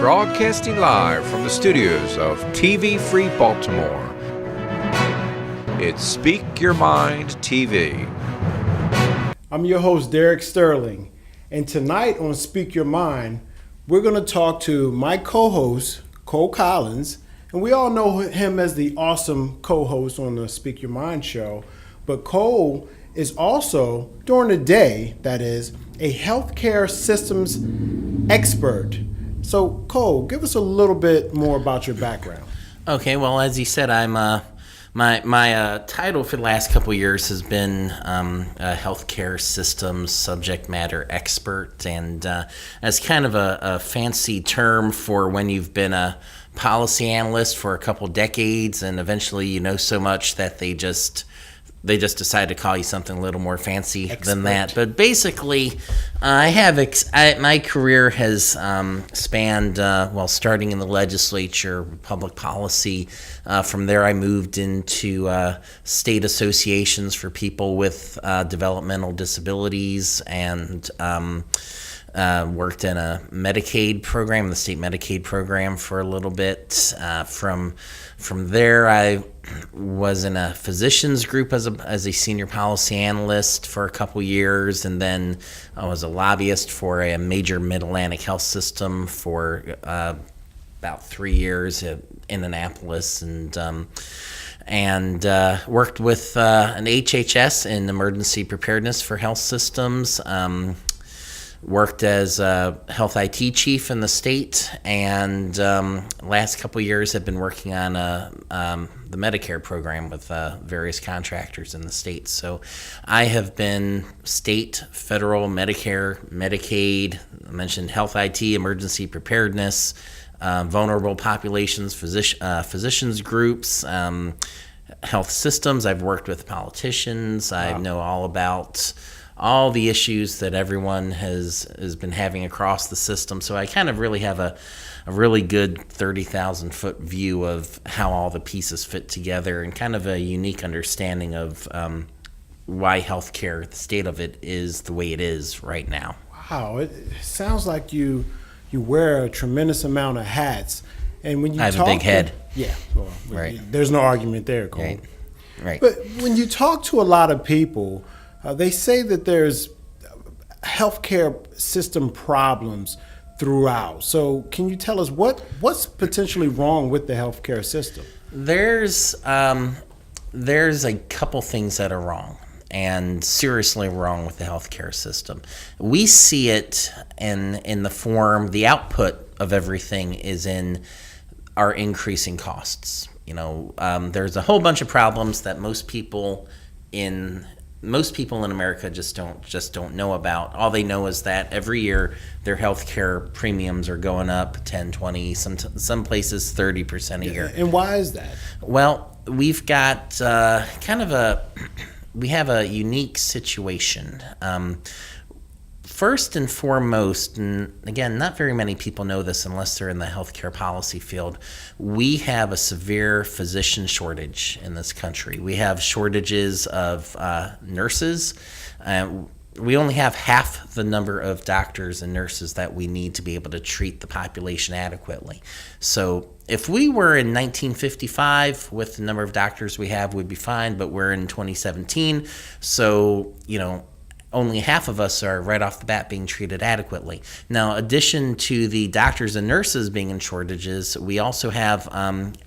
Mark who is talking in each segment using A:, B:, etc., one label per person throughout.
A: broadcasting live from the studios of TV Free Baltimore. It's Speak Your Mind TV.
B: I'm your host, Derek Sterling, and tonight on Speak Your Mind, we're going to talk to my co-host, Cole Collins, and we all know him as the awesome co-host on the Speak Your Mind show, but Cole is also, during the day, that is, a healthcare systems expert. So, Cole, give us a little bit more about your background.
C: Okay, well, as you said, I'm my title for the last couple of years has been a healthcare systems subject matter expert, and as kind of a fancy term for when you've been a policy analyst for a couple decades, and eventually you know so much that they just decide to call you something a little more fancy than that. But basically, my career has spanned, starting in the legislature, public policy. From there, I moved into state associations for people with developmental disabilities and worked in a Medicaid program, the state Medicaid program, for a little bit. From there, I was in a physicians group as a senior policy analyst for a couple years, and then I was a lobbyist for a major Mid-Atlantic health system for about 3 years in Annapolis, and worked with an HHS in emergency preparedness for health systems. Worked as a health IT chief in the state, and last couple of years have been working on the Medicare program with various contractors in the state. So I have been state, federal, Medicare, Medicaid, I mentioned health IT, emergency preparedness, vulnerable populations, physicians groups, health systems. I've worked with politicians. Wow. I know all about all the issues that everyone has been having across the system. So I kind of really have a really good 30,000-foot view of how all the pieces fit together, and kind of a unique understanding of why healthcare, the state of it, is the way it is right now.
B: Wow, it sounds like you wear a tremendous amount of hats. And when you
C: I have a big head.
B: Yeah, well,
C: right.
B: There's no argument there, Cole.
C: Right.
B: But when you talk to a lot of people, they say that there's healthcare system problems throughout. So can you tell us what's potentially wrong with the healthcare system?
C: There's a couple things that are wrong, and seriously wrong with the healthcare system. We see it in the form, the output of everything is in our increasing costs. There's a whole bunch of problems that most people in America just don't know about. All they know is that every year their healthcare premiums are going up 10, 20, some places 30% a year.
B: And why is that?
C: Well, we've got we have a unique situation. First and foremost, and again, not very many people know this unless they're in the healthcare policy field, we have a severe physician shortage in this country. We have shortages of nurses. We only have half the number of doctors and nurses that we need to be able to treat the population adequately. So if we were in 1955 with the number of doctors we have, we'd be fine, but we're in 2017, so, only half of us are right off the bat being treated adequately. Now, addition to the doctors and nurses being in shortages, we also have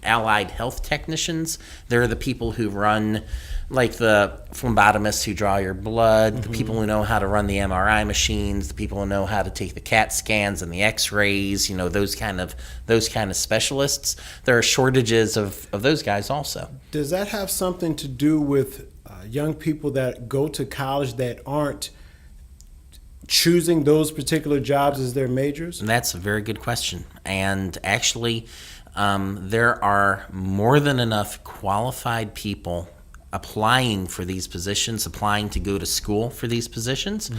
C: allied health technicians. They're the people who run, like the phlebotomists who draw your blood, the people who know how to run the MRI machines, the people who know how to take the CAT scans and the X-rays, those kind of specialists. There are shortages of those guys also.
B: Does that have something to do with young people that go to college that aren't choosing those particular jobs as their majors?
C: And that's a very good question. And actually, there are more than enough qualified people applying for these positions, applying to go to school for these positions,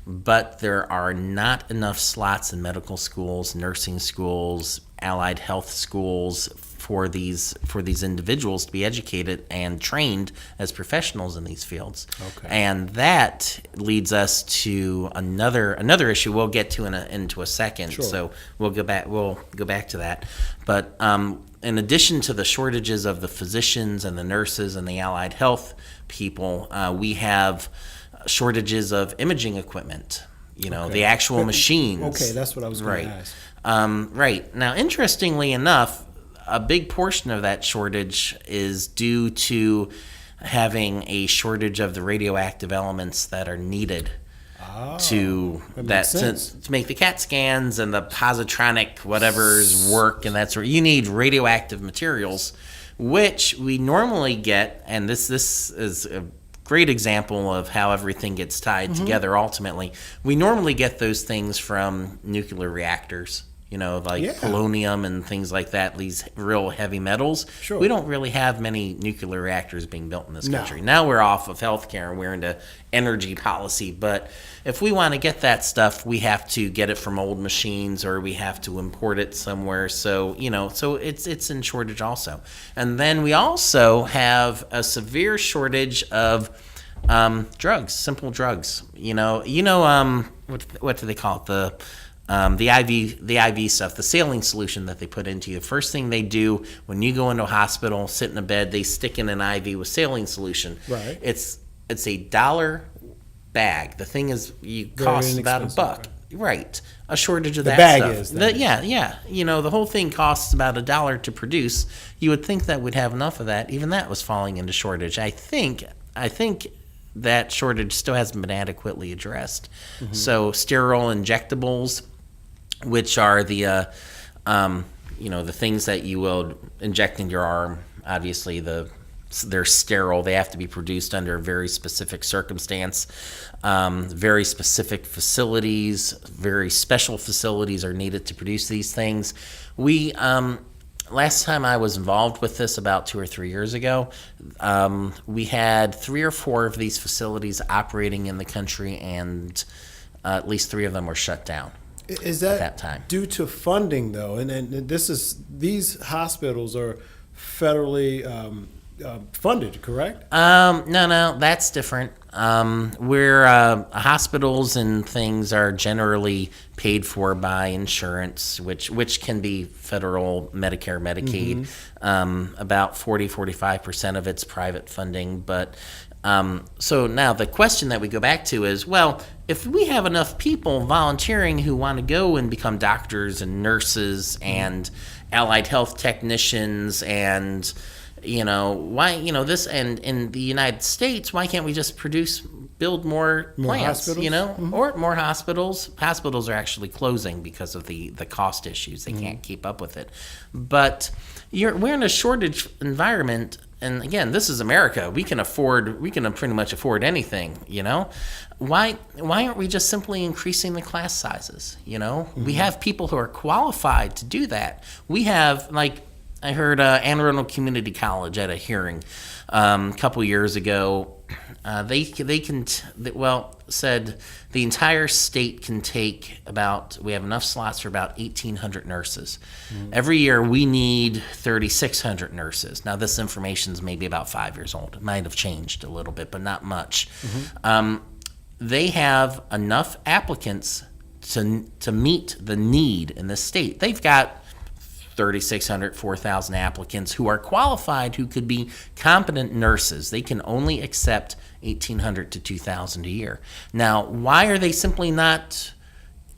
C: but there are not enough slots in medical schools, nursing schools, allied health schools, for these individuals to be educated and trained as professionals in these fields.
B: Okay.
C: And that leads us to another issue we'll get to into a second.
B: Sure.
C: So we'll go back to that. But in addition to the shortages of the physicians and the nurses and the allied health people, we have shortages of imaging equipment. The actual machines.
B: Okay, that's what I was going to ask.
C: Right. Now, interestingly enough, a big portion of that shortage is due to having a shortage of the radioactive elements that are needed to make the CAT scans and the positronic whatevers work and that sort. You need radioactive materials, which we normally get, and this is a great example of how everything gets tied together ultimately. We normally get those things from nuclear reactors, polonium and things like that, these real heavy metals.
B: Sure.
C: We don't really have many nuclear reactors being built in this country. Now we're off of healthcare and we're into energy policy. But if we want to get that stuff, we have to get it from old machines or we have to import it somewhere. So, so it's in shortage also. And then we also have a severe shortage of drugs, simple drugs. What do they call it? The IV stuff, the saline solution that they put into you. The first thing they do when you go into a hospital, sit in a bed, they stick in an IV with saline solution.
B: Right.
C: It's $1 bag. The thing costs about $1. Right. A shortage of
B: the
C: that
B: bag
C: stuff.
B: Is.
C: Yeah. The whole thing costs about $1 to produce. You would think that we'd have enough of that. Even that was falling into shortage. I think that shortage still hasn't been adequately addressed. Mm-hmm. So sterile injectables, which are the things that you will inject in your arm. Obviously, they're sterile. They have to be produced under a very specific circumstance. Very specific facilities, very special facilities are needed to produce these things. We last time I was involved with this about 2 or 3 years ago, we had 3 or 4 of these facilities operating in the country, and at least 3 of them were shut down.
B: Is that,
C: at that time
B: due to funding though? And these hospitals are federally funded, correct?
C: No, that's different. Where hospitals and things are generally paid for by insurance, which can be federal, Medicare, Medicaid. About 45% of it's private funding. But so now the question that we go back to is, well, if we have enough people volunteering who want to go and become doctors and nurses and allied health technicians and why this, and in the United States, why can't we just build more plants,
B: hospitals?
C: Or more hospitals? Hospitals are actually closing because of the cost issues. They can't keep up with it. But we're in a shortage environment, and again, this is America. We can pretty much afford anything, Why aren't we just simply increasing the class sizes, We have people who are qualified to do that. We have, I heard Anne Arundel Community College at a hearing a couple years ago. Said the entire state can take we have enough slots for about 1,800 nurses. Every year we need 3,600 nurses. Now this information's maybe about 5 years old. It might have changed a little bit, but not much. They have enough applicants to meet the need in the state. They've got 3,600, 4,000 applicants who are qualified, who could be competent nurses. They can only accept 1,800 to 2,000 a year. Now, why are they simply not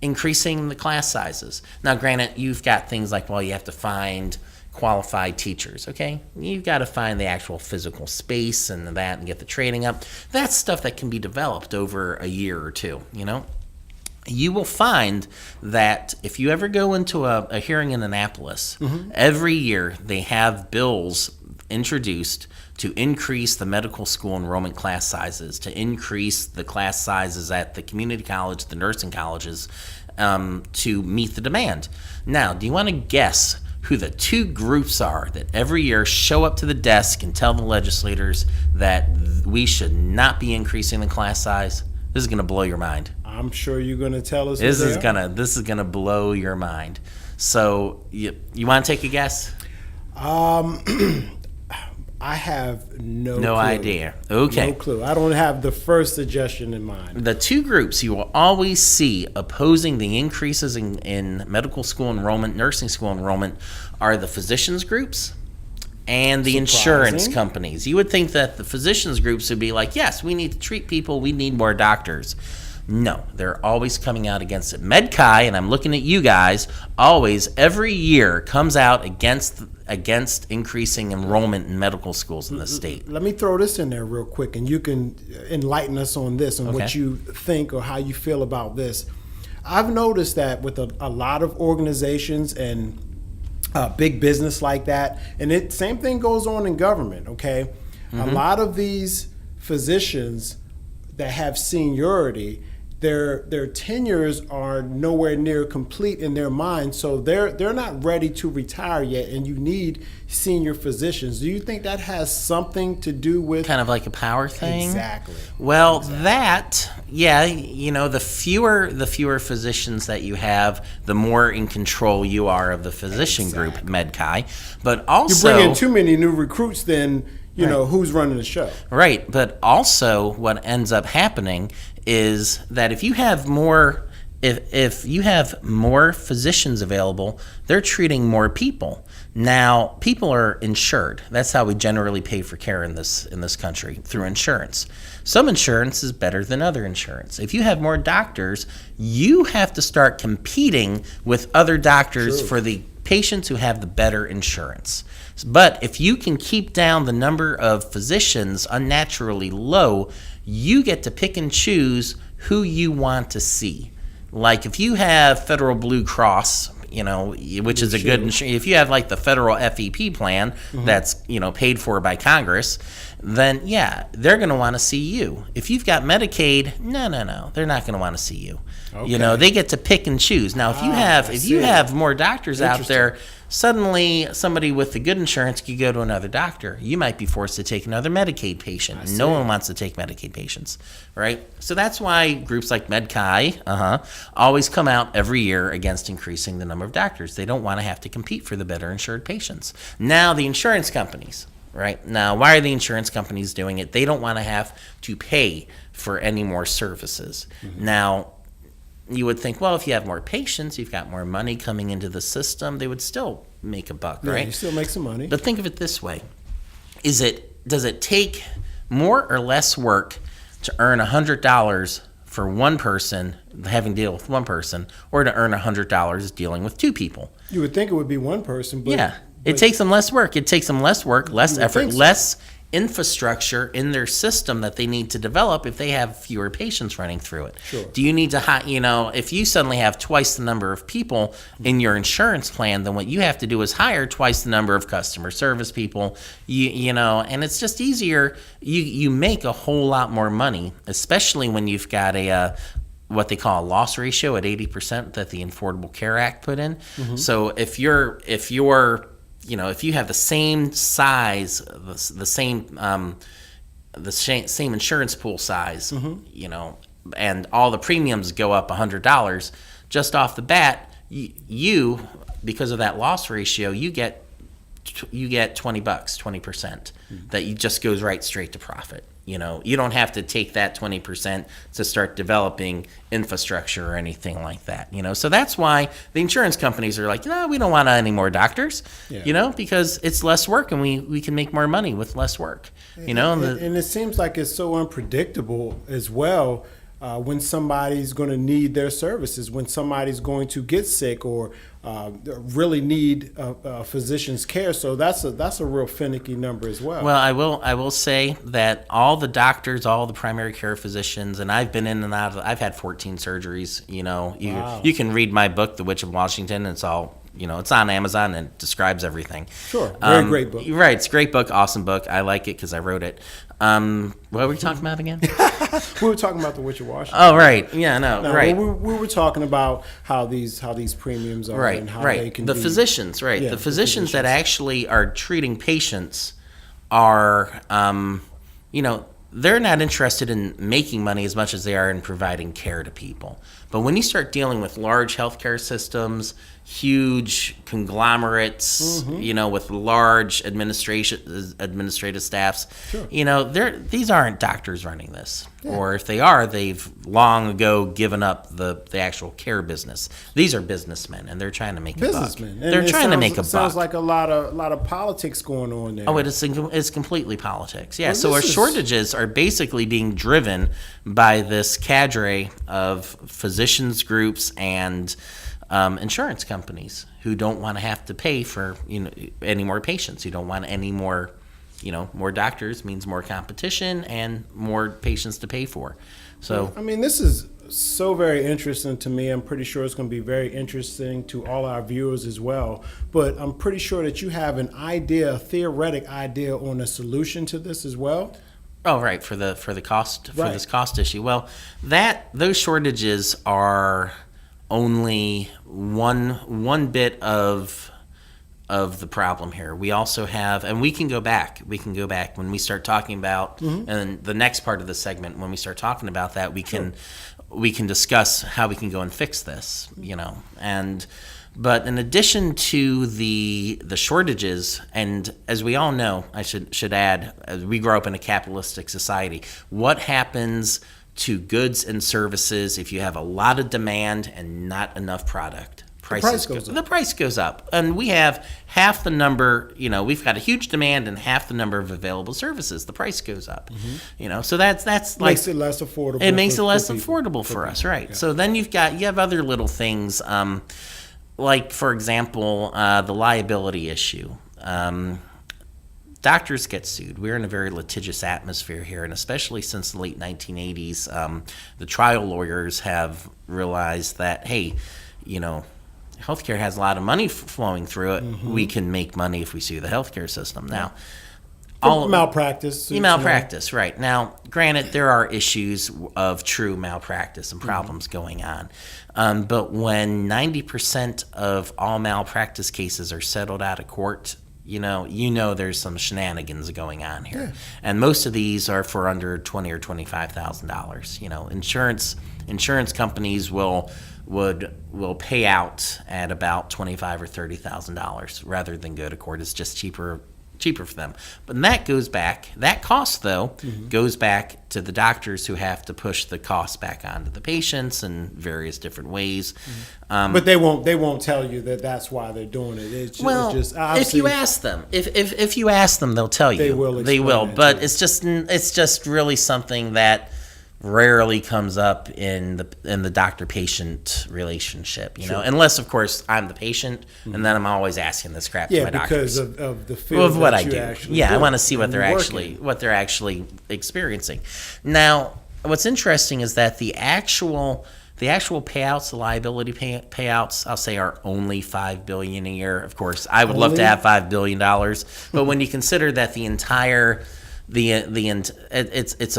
C: increasing the class sizes? Now, granted, you've got things like, you have to find qualified teachers, okay? You've got to find the actual physical space and that and get the training up. That's stuff that can be developed over a year or two, You will find that if you ever go into a hearing in Annapolis, every year they have bills introduced to increase the medical school enrollment class sizes, to increase the class sizes at the community college, the nursing colleges, to meet the demand. Now, do you want to guess who the 2 groups are that every year show up to the desk and tell the legislators that we should not be increasing the class size? This is going to blow your mind.
B: I'm sure you're going to tell us.
C: This is gonna blow your mind. So you want to take a guess?
B: I have no
C: No
B: clue.
C: idea. Okay.
B: No clue. I don't have the first suggestion in mind.
C: The two groups you will always see opposing the increases in medical school enrollment, nursing school enrollment, are the physicians groups and the insurance companies. You would think that the physicians groups would be like, yes, we need to treat people, we need more doctors. No, they're always coming out against it. MedChi, and I'm looking at you guys, always, every year, comes out against increasing enrollment in medical schools in the state.
B: Let me throw this in there real quick, and you can enlighten us on this and what you think or how you feel about this. I've noticed that with a lot of organizations and big business like that, and same thing goes on in government, okay? A lot of these physicians that have seniority, their tenures are nowhere near complete in their mind, so they're not ready to retire yet, and you need senior physicians. Do you think that has something to do with
C: kind of like a power thing?
B: Exactly.
C: Well, that, yeah, the fewer physicians that you have, the more in control you are of the physician group, MedChi. But also,
B: you bring in too many new recruits, then you know who's running the show.
C: Right, but also what ends up happening is that if you have more physicians available, they're treating more people. Now, people are insured. That's how we generally pay for care in this country, through insurance. Some insurance is better than other insurance. If you have more doctors, you have to start competing with other doctors for the patients who have the better insurance. But if you can keep down the number of physicians unnaturally low, you get to pick and choose who you want to see. Like if you have Federal Blue Cross, which is a good insurance, if you have like the federal FEP plan that's, paid for by Congress, then yeah, they're going to want to see you. If you've got Medicaid, no, they're not going to want to see you. Okay. They get to pick and choose. Now, if you have more doctors out there, suddenly somebody with the good insurance could go to another doctor. You might be forced to take another Medicaid patient. No one wants to take Medicaid patients, right? So that's why groups like MedChi always come out every year against increasing the number of doctors. They don't want to have to compete for the better insured patients. Now, the insurance companies, right? Now, why are the insurance companies doing it? They don't want to have to pay for any more services. Now, you would think, well, if you have more patients, you've got more money coming into the system, they would still make a buck, right?
B: You still make some money.
C: But think of it this way. Does it take more or less work to earn $100 for one person, having to deal with one person, or to earn $100 dealing with two people?
B: You would think it would be one person, but...
C: Yeah. It takes them less work. It takes them less work, less effort, less infrastructure in their system that they need to develop if they have fewer patients running through it.
B: Sure.
C: Do you need to if you suddenly have twice the number of people in your insurance plan, then what you have to do is hire twice the number of customer service people, and it's just easier. You make a whole lot more money, especially when you've got what they call a loss ratio at 80% that the Affordable Care Act put in. So if you have the same size, the same insurance pool size, and all the premiums go up $100, just off the bat, you because of that loss ratio, you get $20, 20%, that you just goes right straight to profit. You don't have to take that 20% to start developing infrastructure or anything like that. So that's why the insurance companies are like, no, we don't want any more doctors. Because it's less work and we can make more money with less work. And
B: it seems like it's so unpredictable as well. When somebody's going to need their services, when somebody's going to get sick or really need a physician's care. So that's a real finicky number as well.
C: Well, I will say that all the doctors, all the primary care physicians, and I've been in and out of, I've had 14 surgeries. You can read my book, The Witch of Washington. It's all, it's on Amazon and it describes everything.
B: Sure, very great book.
C: Right, it's a great book, awesome book. I like it because I wrote it. What were we talking about again?
B: We were talking about The Witch of Washington.
C: Oh, right. Yeah, right.
B: We were talking about how these premiums are and how they can
C: the
B: be.
C: Physicians, right.
B: Yeah,
C: the physicians that actually are treating patients are, they're not interested in making money as much as they are in providing care to people. But when you start dealing with large healthcare systems, huge conglomerates, with large administrative staffs, these aren't doctors running this. Yeah. Or if they are, they've long ago given up the actual care business. These are businessmen, and they're trying to make a buck. They're trying to make a buck.
B: Sounds like a lot of politics going on there.
C: Oh, it's completely politics. Yeah. Well, so our shortages are basically being driven by this cadre of physicians groups and insurance companies who don't want to have to pay for any more patients, who don't want any more. More doctors means more competition and more patients to pay for. So,
B: I mean, this is so very interesting to me. I'm pretty sure it's going to be very interesting to all our viewers as well. But I'm pretty sure that you have an idea, a theoretic idea on a solution to this as well.
C: Oh, right, for the cost for this cost issue. Well, those shortages are only one bit of the problem here. We also have, and we can go back when we start talking about, and the next part of the segment, when we start talking about that, we can discuss how we can go and fix this, but in addition to the shortages, and as we all know, I should add, as we grow up in a capitalistic society, what happens to goods and services if you have a lot of demand and not enough product? The price goes up. And we have half the number, we've got a huge demand and half the number of available services. The price goes up. So that's like,
B: makes it less affordable.
C: It makes it less affordable for us, right? Yeah. So then you have other little things, like, for example, the liability issue. Doctors get sued. We're in a very litigious atmosphere here, and especially since the late 1980s, the trial lawyers have realized that, hey, healthcare has a lot of money flowing through it. We can make money if we sue the healthcare system. Now,
B: malpractice.
C: Malpractice, right. Now, granted, there are issues of true malpractice and problems going on. But when 90% of all malpractice cases are settled out of court, there's some shenanigans going on here. Yeah. And most of these are for under $20,000 or $25,000. Insurance companies will pay out at about $25,000 or $30,000 rather than go to court. It's just cheaper for them. But that cost though goes back to the doctors who have to push the cost back onto the patients in various different ways.
B: But they won't tell you that that's why they're doing it. It's just
C: if you ask them, if you ask them, they'll tell you. They will. But it's just really something that rarely comes up in the doctor-patient relationship, unless, of course, I'm the patient, and then I'm always asking this crap to my doctors.
B: Yeah, because of the field
C: what
B: that
C: I
B: you
C: do.
B: actually
C: Yeah,
B: do.
C: I want to see what they're actually experiencing. Now, what's interesting is that the actual payouts, the liability payouts, I'll say, are only $5 billion a year. Of course, I would love to have $5 billion, but when you consider that the entire it's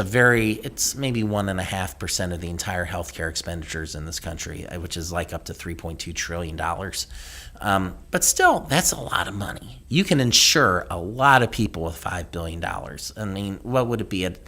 C: maybe 1.5% of the entire healthcare expenditures in this country, which is like up to $3.2 trillion. But still, that's a lot of money. You can insure a lot of people with $5 billion. I mean, what would it be at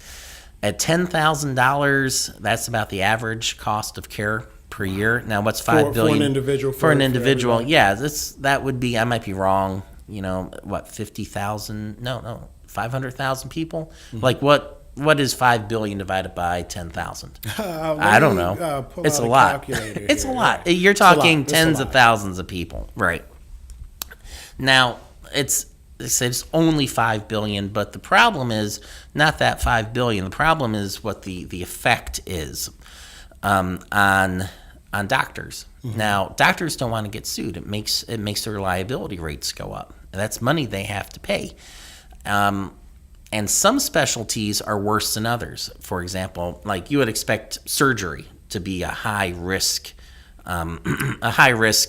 C: $10,000? That's about the average cost of care per year. Now, what's $5 billion
B: for an individual?
C: For an individual, yeah, that would be. I might be wrong. 50,000? No. 500,000 people? Like what is 5 billion divided by 10,000? I don't know. It's a lot. It's a lot. You're talking tens of thousands of people, right? Now, it's only 5 billion, but the problem is not that 5 billion. The problem is what the effect is on doctors. Now, doctors don't want to get sued. It makes their liability rates go up. And that's money they have to pay. And some specialties are worse than others. For example, like you would expect surgery to be a high risk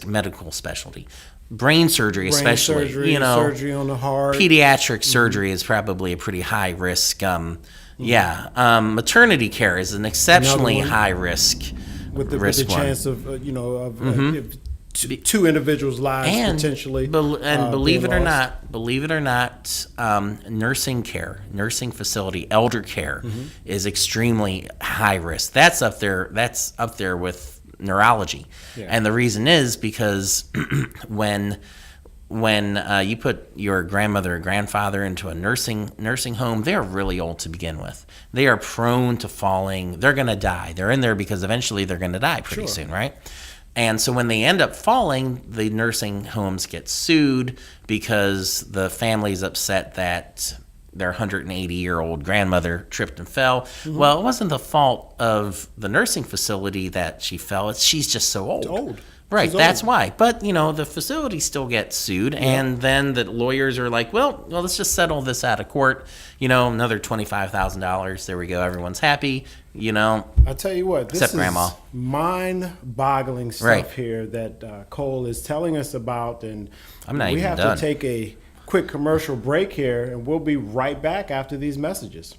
C: medical specialty. Brain surgery, especially,
B: surgery on the heart.
C: Pediatric surgery is probably a pretty high risk. Maternity care is an exceptionally high risk.
B: With the chance of two individuals' lives potentially.
C: Believe it or not, nursing facility, elder care is extremely high risk. That's up there with neurology.
B: Yeah.
C: And the reason is because when you put your grandmother or grandfather into a nursing home, they're really old to begin with. They are prone to falling. They're going to die. They're in there because eventually they're going to die pretty soon, right? And so when they end up falling, the nursing homes get sued because the family's upset that their 180-year-old grandmother tripped and fell. Mm-hmm. Well, it wasn't the fault of the nursing facility that she fell. She's just so old.
B: Old.
C: Right, that's why. But, the facility still gets sued, and then the lawyers are like, well, let's just settle this out of court. Another $25,000. There we go. Everyone's happy,
B: I tell you what, this
C: except
B: is
C: Grandma.
B: mind-boggling stuff here that Cole is telling us about, and
C: I'm not
B: we
C: even
B: have
C: done.
B: to take a quick commercial break here, and we'll be right back after these messages.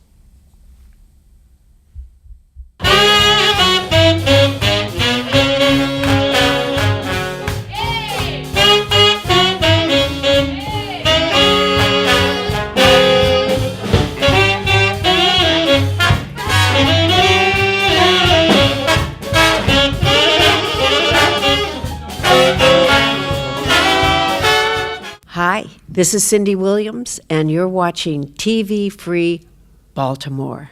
D: Hi, this is Cindy Williams, and you're watching TV Free Baltimore.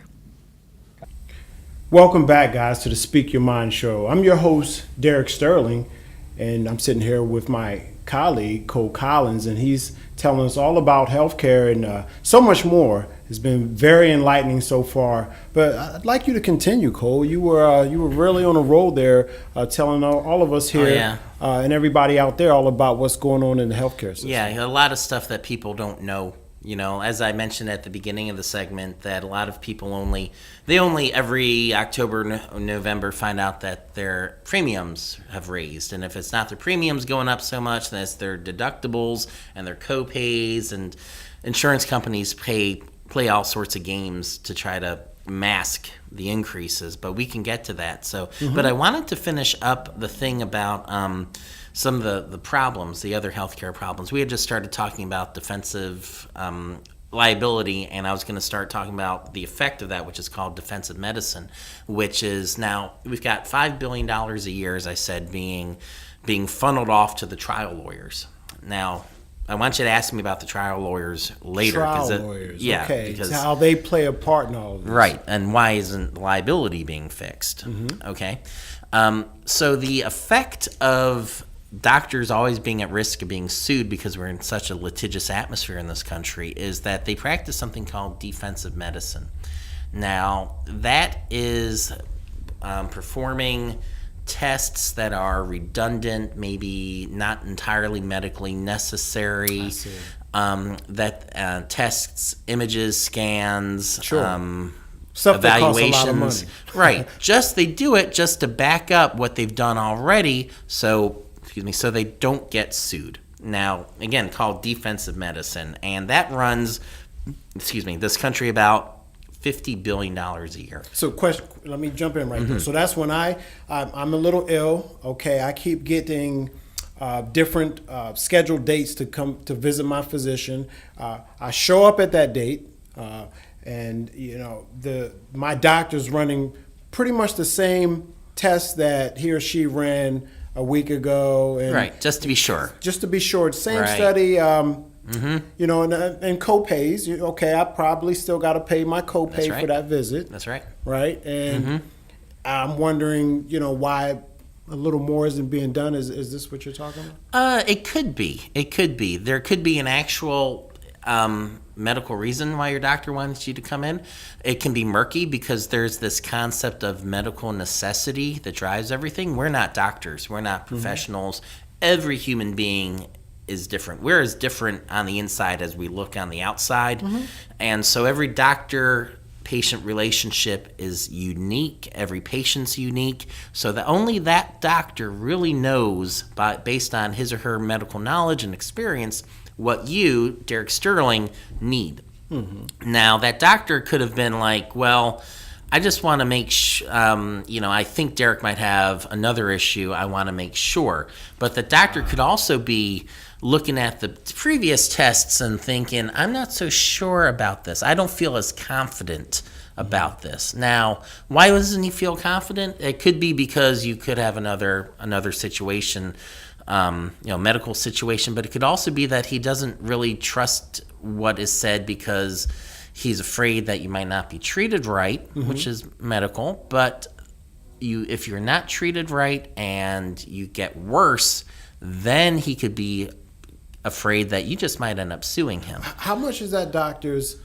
B: Welcome back, guys, to the Speak Your Mind show. I'm your host, Derek Sterling, and I'm sitting here with my colleague, Cole Collins, and he's telling us all about healthcare and so much more. It's been very enlightening so far, but I'd like you to continue, Cole. You were really on a roll there, telling all of us here and everybody out there all about what's going on in the healthcare system.
C: Yeah, a lot of stuff that people don't know. As I mentioned at the beginning of the segment, that a lot of people only every October, November find out that their premiums have raised. And if it's not their premiums going up so much, then it's their deductibles and their co-pays, and insurance companies play all sorts of games to try to mask the increases, but we can get to that. So, But I wanted to finish up the thing about some of the problems, the other healthcare problems. We had just started talking about defensive liability, and I was going to start talking about the effect of that, which is called defensive medicine, which is now we've got $5 billion a year, as I said, being funneled off to the trial lawyers. Now, I want you to ask me about the trial lawyers later.
B: Trial lawyers,
C: yeah,
B: okay.
C: because
B: how they play a part in all of this.
C: Right, and why isn't liability being fixed? Okay, so the effect of doctors always being at risk of being sued because we're in such a litigious atmosphere in this country is that they practice something called defensive medicine. Now, that is performing tests that are redundant, maybe not entirely medically necessary, that tests, images, scans,
B: stuff that costs
C: evaluations.
B: a lot of money.
C: Right. They do it just to back up what they've done already, so they don't get sued. Now, again, called defensive medicine, and that runs, this country about $50 billion a year.
B: So let me jump in right there. So that's when I'm a little ill. Okay, I keep getting different scheduled dates to come to visit my physician. I show up at that date, and my doctor's running pretty much the same test that he or she ran a week ago. And
C: right, just to be sure.
B: Same study. And co-pays. Okay, I probably still got to pay my co-pay for that visit.
C: That's right.
B: Right, and I'm wondering, why a little more isn't being done. Is this what you're talking about?
C: It could be. There could be an actual medical reason why your doctor wants you to come in. It can be murky because there's this concept of medical necessity that drives everything. We're not doctors. We're not professionals. Every human being is different. We're as different on the inside as we look on the outside. And so every doctor-patient relationship is unique. Every patient's unique. So that only that doctor really knows, based on his or her medical knowledge and experience, what you, Derek Sterling, need. Now, that doctor could have been like, well, I just want to make sure, I think Derek might have another issue. I want to make sure. But the doctor could also be looking at the previous tests and thinking, I'm not so sure about this. I don't feel as confident about this. Now, why doesn't he feel confident? It could be because you could have another situation, medical situation, but it could also be that he doesn't really trust what is said because he's afraid that you might not be treated right, which is medical. But if you're not treated right and you get worse, then he could be afraid that you just might end up suing him.
B: How much is that doctor's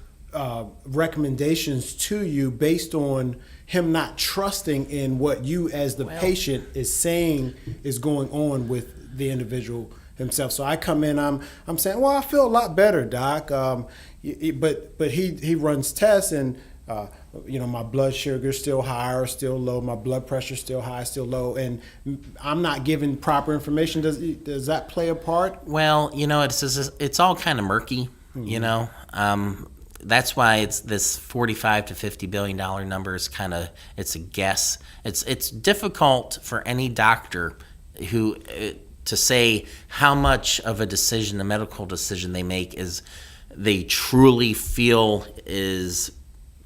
B: recommendations to you based on him not trusting in what you as the patient is saying is going on with the individual himself? So I come in, I'm saying, well, I feel a lot better, doc. But he runs tests and my blood sugar's still high or still low, my blood pressure's still high, still low, and I'm not giving proper information. Does that play a part?
C: Well, it's all kind of murky, That's why it's this $45 to $50 billion number is it's a guess. It's difficult for any doctor who to say how much of a medical decision they make is they truly feel is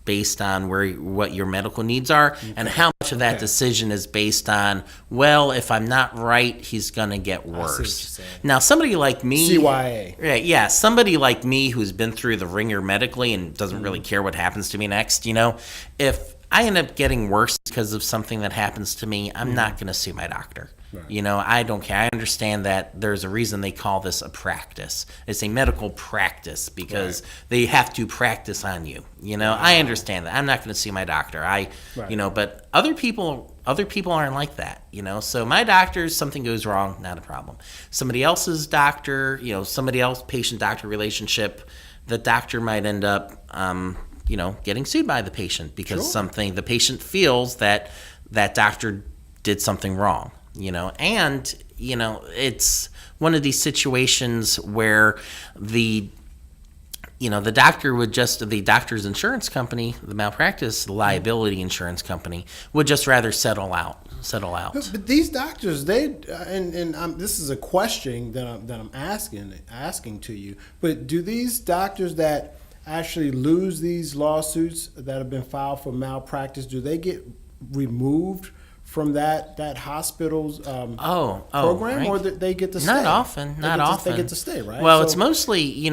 C: based on what your medical needs are, and how much of that decision is based on, well, if I'm not right, he's gonna get worse. Now, somebody like me,
B: CYA,
C: yeah, somebody like me who's been through the ringer medically and doesn't really care what happens to me next, if I end up getting worse because of something that happens to me, I'm not gonna sue my doctor. Right. I don't care. I understand that there's a reason they call this a practice. It's a medical practice because they have to practice on you. I understand that. I'm not going to sue my doctor. But other people aren't like that. So my doctor, something goes wrong, not a problem. Somebody else's doctor, somebody else patient-doctor relationship, the doctor might end up, getting sued by the patient because the patient feels that doctor did something wrong. It's one of these situations where the doctor's insurance company, the malpractice liability insurance company, would just rather settle out.
B: But these doctors, this is a question that I'm asking to you. But do these doctors that actually lose these lawsuits that have been filed for malpractice, do they get removed from that hospital's program,
C: right.
B: or they get to stay?
C: Not often.
B: They get to stay, right?
C: Well, it's mostly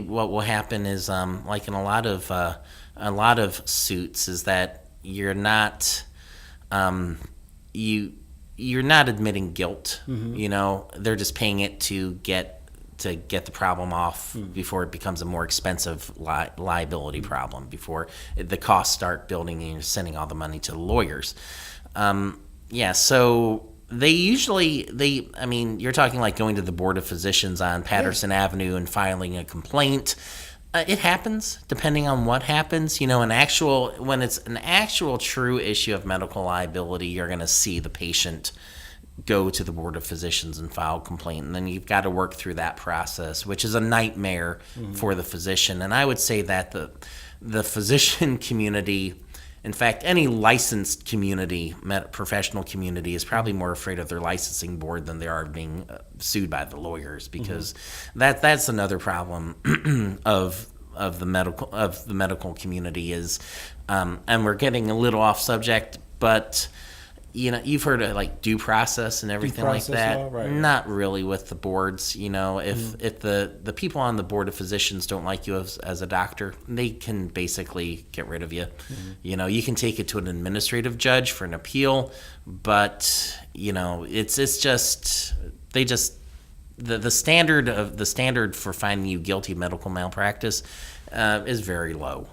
C: what will happen is like in a lot of suits is that you're not you're not admitting guilt. They're just paying it to get the problem off before it becomes a more expensive liability problem, before the costs start building and you're sending all the money to the lawyers. So they usually, you're talking like going to the Board of Physicians on Patterson Avenue and filing a complaint. It happens, depending on what happens. When it's an actual true issue of medical liability, you're going to see the patient go to the Board of Physicians and file a complaint, and then you've got to work through that process, which is a nightmare for the physician. And I would say that the physician community, in fact, any licensed community, professional community, is probably more afraid of their licensing board than they are of being sued by the lawyers, because that's another problem of the medical community is, and we're getting a little off subject, but you've heard of like due process and everything like that.
B: Law, right.
C: Not really with the boards. If the people on the Board of Physicians don't like you as a doctor, they can basically get rid of you. You can take it to an administrative judge for an appeal, but it's just the standard for finding you guilty of medical malpractice is very low.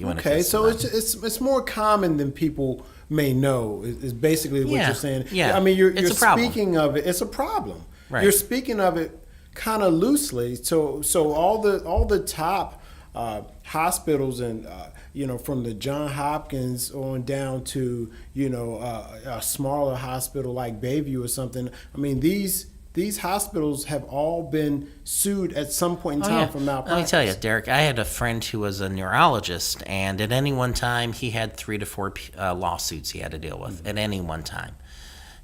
B: Okay, so it's more common than people may know, is basically what you're saying.
C: Yeah.
B: You're speaking of it. It's a problem.
C: Right.
B: You're speaking of it kind of loosely. So all the top hospitals and from the Johns Hopkins on down to a smaller hospital like Bayview or something. These hospitals have all been sued at some point in time for malpractice.
C: Let me tell you, Derek, I had a friend who was a neurologist, and at any one time, he had 3 to 4 lawsuits he had to deal with at any one time.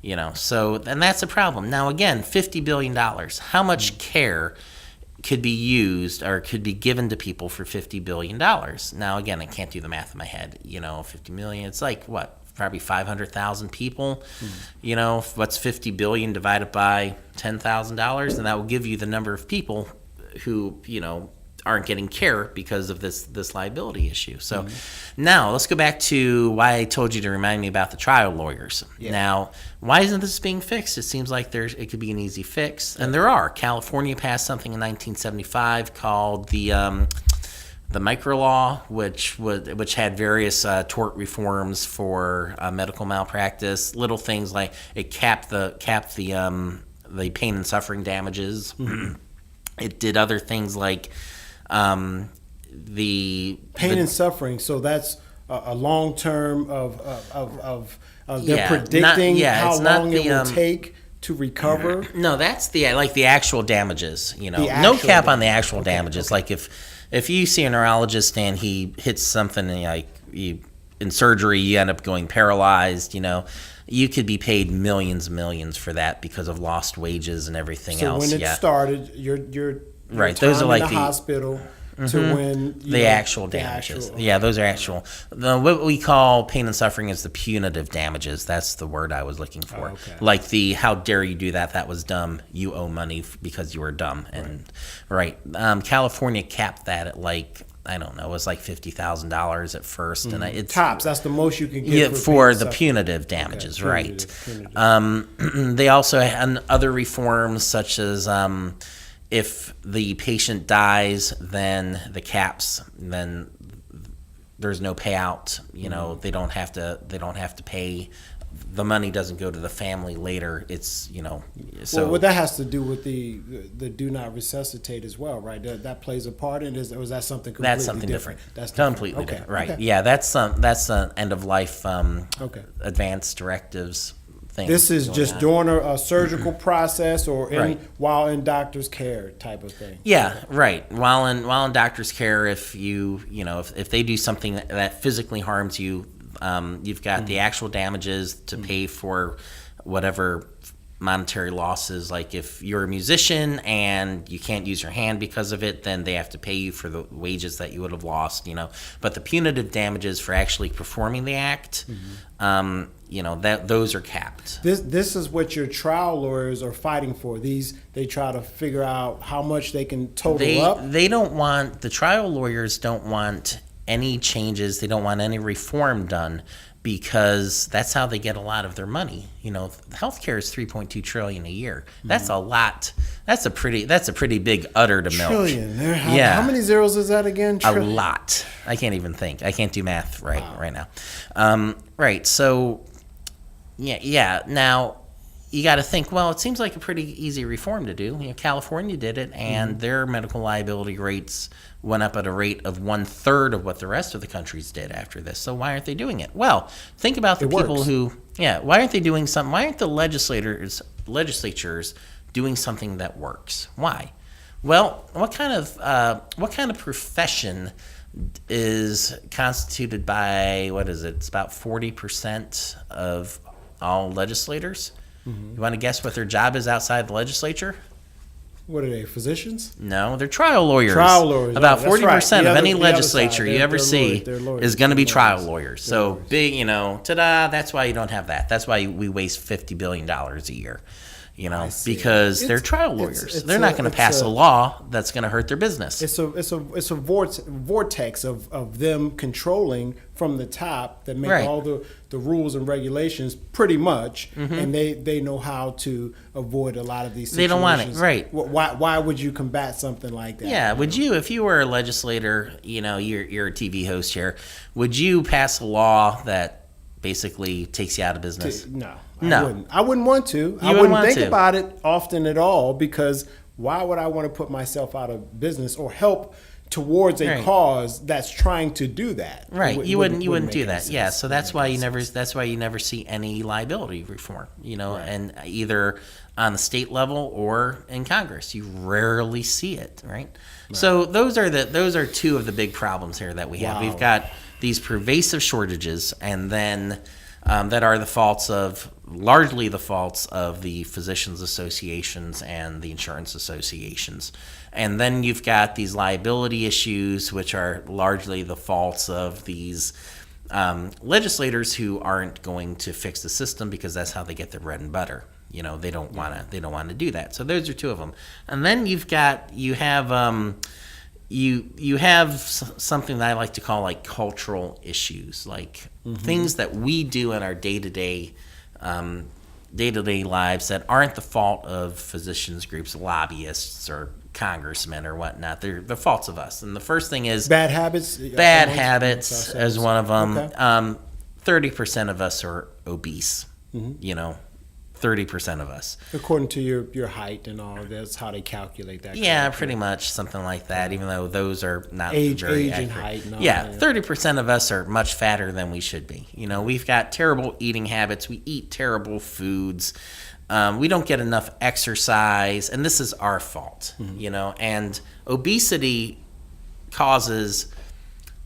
C: And that's a problem. Now, again, $50 billion. How much care could be used or could be given to people for $50 billion. Now, again, I can't do the math in my head. 50 million, it's like what? Probably 500,000 people. What's 50 billion divided by $10,000? And that will give you the number of people who, aren't getting care because of this liability issue. So now let's go back to why I told you to remind me about the trial lawyers. Yeah. Now, why isn't this being fixed? It seems like it could be an easy fix, and there are. California passed something in 1975 called the micro law, which had various tort reforms for medical malpractice, little things like it capped the pain and suffering damages. It did other things like the
B: pain and suffering. So that's a long term of they're predicting how long it will take to recover.
C: No, that's the actual damages. No cap on the actual damages. Okay. Like if you see a neurologist and he hits something in surgery, you end up going paralyzed. You could be paid millions for that because of lost wages and everything else.
B: So when it started, your
C: right,
B: time
C: those are like
B: in the hospital to when
C: the actual damages. Yeah, those are actual. What we call pain and suffering is the punitive damages. That's the word I was looking for. Okay. Like how dare you do that? That was dumb. You owe money because you were dumb. And right. California capped that at I don't know, it was like $50,000 at first, and it's
B: tops. That's the most you can get
C: for the punitive damages, right? Punitive. They also had other reforms such as if the patient dies, then the caps, then there's no payout. They don't have to pay. The money doesn't go to the family later. It's so.
B: Well, that has to do with the do not resuscitate as well, right? That plays a part in it, or is that something completely
C: that's something different?
B: That's
C: completely different, right? Okay. Yeah, that's an end of life advanced directives thing.
B: This is just during a surgical process or while in doctor's care type of thing.
C: Yeah, right. While in doctor's care, if if they do something that physically harms you. You've got the actual damages to pay for whatever monetary losses. Like if you're a musician and you can't use your hand because of it, then they have to pay you for the wages that you would have lost. But the punitive damages for actually performing the act, those are capped.
B: This is what your trial lawyers are fighting for. They try to figure out how much they can total up.
C: The trial lawyers don't want any changes. They don't want any reform done because that's how they get a lot of their money. Healthcare is $3.2 trillion a year. That's a lot. That's a pretty big udder to milk.
B: Trillion. How many zeros is that again?
C: A lot. I can't even think. I can't do math right now. Right. So yeah. Now you got to think, well, it seems like a pretty easy reform to do. California did it, and their medical liability rates went up at a rate of 1/3 of what the rest of the countries did after this. So why aren't they doing it? Well, think about the people who, why aren't they doing something? Why aren't the legislatures doing something that works? Why? Well, what kind of profession is constituted by, what is it? It's about 40% of all legislators. You want to guess what their job is outside the legislature?
B: What are they, physicians?
C: No, they're trial lawyers.
B: Trial lawyers.
C: About 40% of any legislature you ever see is going to be trial lawyers. So big, ta-da, that's why you don't have that. That's why we waste $50 billion a year. Because they're trial lawyers. They're not going to pass a law that's going to hurt their business.
B: It's a vortex of them controlling from the top that make all the rules and regulations pretty much, and they know how to avoid a lot of these situations.
C: They don't want it, right?
B: Why would you combat something like that?
C: Yeah, would you, if you were a legislator, you're a TV host here, would you pass a law that basically takes you out of business?
B: No. I wouldn't want to. I wouldn't think about it often at all, because why would I want to put myself out of business or help towards a cause that's trying to do that?
C: Right. You wouldn't do that. Sense. Yeah. So that's why you never see any liability reform, and either on the state level or in Congress. You rarely see it, right? So those are two of the big problems here that we have. We've got these pervasive shortages, and then that are largely the faults of the physicians associations and the insurance associations. And then you've got these liability issues, which are largely the faults of these legislators who aren't going to fix the system because that's how they get their bread and butter. They don't want to do that. So those are two of them. And then you have something that I like to call like cultural issues, like things that we do in our day-to-day lives that aren't the fault of physicians groups, lobbyists, or congressmen or whatnot. They're the faults of us. And the first thing is
B: bad habits.
C: Bad habits as one of them.
B: Okay.
C: 30% of us are obese. 30% of us.
B: According to your height and all, that's how they calculate that.
C: Yeah,
B: correctly.
C: pretty much something like that, even though those are not
B: Age
C: very
B: and
C: accurate.
B: height and all
C: yeah,
B: that.
C: 30% of us are much fatter than we should be. We've got terrible eating habits. We eat terrible foods. We don't get enough exercise, and this is our fault, and obesity causes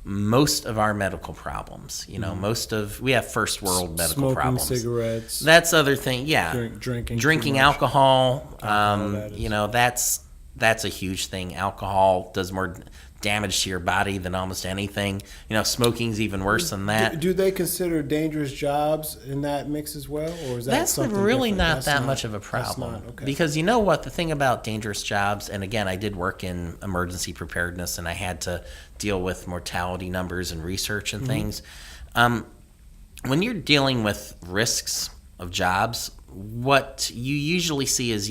C: most of our medical problems. We have first world medical
B: Smoking
C: problems.
B: cigarettes.
C: That's other thing. Yeah,
B: Drinking
C: alcohol.
B: That
C: That's a huge thing. Alcohol does more damage to your body than almost anything. Smoking's even worse than that.
B: Do they consider dangerous jobs in that mix as well, or is that
C: That's
B: something
C: really
B: different?
C: not
B: That's
C: that much of a problem.
B: That's not, okay.
C: Because you know what? The thing about dangerous jobs, and again, I did work in emergency preparedness, and I had to deal with mortality numbers and research and things. When you're dealing with risks of jobs, what you usually see is